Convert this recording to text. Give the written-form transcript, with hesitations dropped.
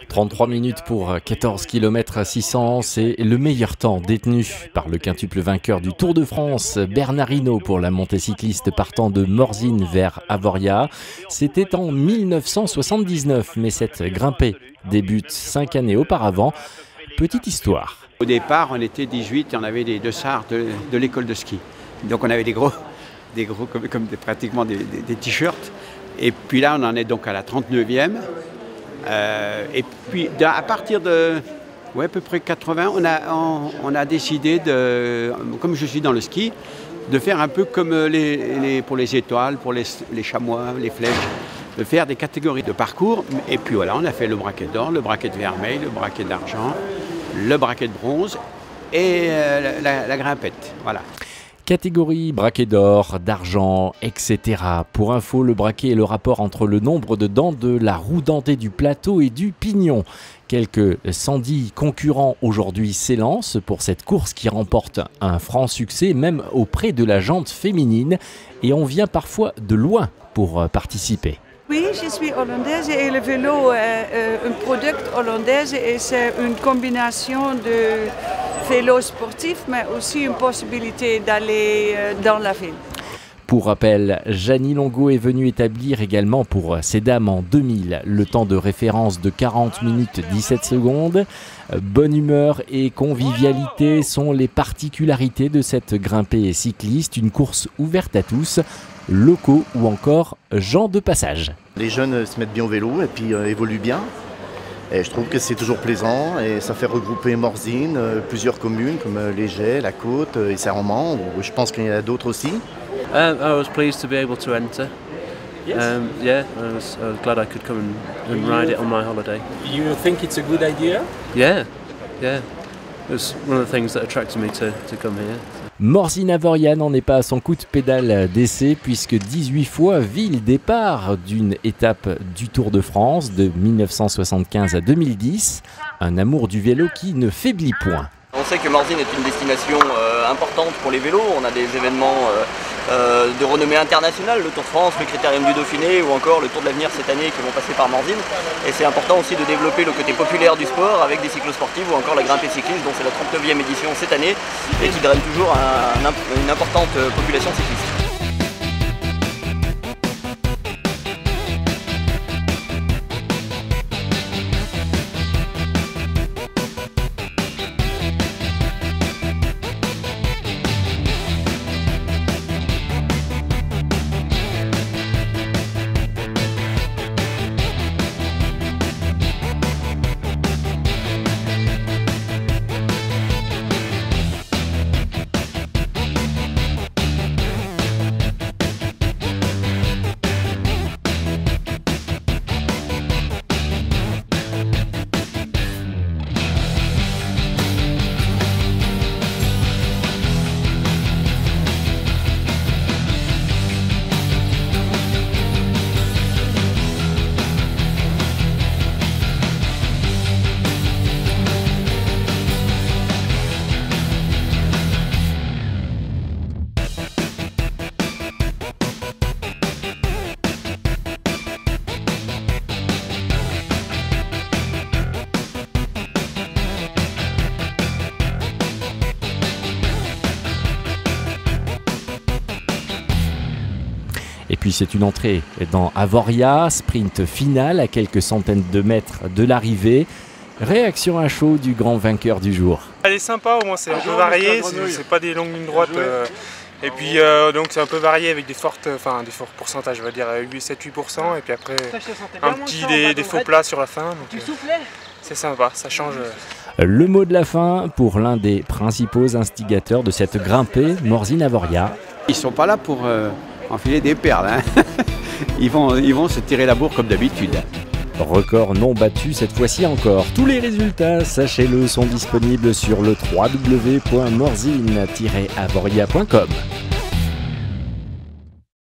33 minutes pour 14 km 600, c'est le meilleur temps détenu par le quintuple vainqueur du Tour de France, Bernard Hinault, pour la montée cycliste partant de Morzine vers Avoria. C'était en 1979, mais cette grimpée débute 5 années auparavant. Petite histoire. Au départ, on était 18 et on avait des dossards de l'école de ski. Donc on avait des gros comme pratiquement des t-shirts. Et puis là, on en est donc à la 39e. Et puis à partir de à peu près 80, on a décidé, comme je suis dans le ski, de faire un peu comme pour les étoiles, pour les chamois, les flèches, de faire des catégories de parcours. Et puis voilà, on a fait le braquet d'or, le braquet de vermeil, le braquet d'argent, le braquet de bronze et la grimpette. Voilà. Catégorie braquet d'or, d'argent, etc. Pour info, le braquet est le rapport entre le nombre de dents de la roue dentée du plateau et du pignon. Quelques 110 concurrents aujourd'hui s'élancent pour cette course qui remporte un franc succès, même auprès de la jante féminine. Et on vient parfois de loin pour participer. Oui, je suis hollandaise et le vélo est un produit hollandais et c'est une combinaison de vélo sportif mais aussi une possibilité d'aller dans la ville. Pour rappel, Jeannie Longo est venue établir également pour ces dames en 2000 le temps de référence de 40 minutes 17 secondes. Bonne humeur et convivialité sont les particularités de cette grimpée cycliste, une course ouverte à tous, locaux ou encore gens de passage. Les jeunes se mettent bien au vélo et puis évoluent bien. Et je trouve que c'est toujours plaisant et ça fait regrouper Morzine, plusieurs communes comme Léger, La Côte et Saint-Roman. Je pense qu'il y en a d'autres aussi. I was pleased to be able to enter. Yes. I was glad I could come and ride it on my holiday. You think it's a good idea? Yeah. It was one of the things that attracted me to come here. Morzine-Avoria n'en est pas à son coup de pédale d'essai puisque 18 fois vit le départ d'une étape du Tour de France de 1975 à 2010. Un amour du vélo qui ne faiblit point. On sait que Morzine est une destination importante pour les vélos. On a des événements de renommée internationale, le Tour de France, le Critérium du Dauphiné ou encore le Tour de l'Avenir cette année qui vont passer par Morzine. Et c'est important aussi de développer le côté populaire du sport avec des cyclosportives ou encore la grimpée cycliste dont c'est la 39e édition cette année et qui draine toujours une importante population cycliste. Et puis c'est une entrée dans Avoria, sprint final à quelques centaines de mètres de l'arrivée. Réaction à chaud du grand vainqueur du jour. Elle est sympa, au moins c'est un peu varié, c'est pas des longues lignes droites. Et puis donc c'est un peu varié avec des forts pourcentages, je vais dire 7-8%. Et puis après un petit des faux plats sur la fin. C'est sympa, ça change. Le mot de la fin pour l'un des principaux instigateurs de cette grimpée, Morzine-Avoria. Ils sont pas là pour enfiler des perles, hein. Ils vont se tirer la bourre comme d'habitude. Record non battu cette fois-ci encore. Tous les résultats, sachez-le, sont disponibles sur le www.morzine-avoria.com.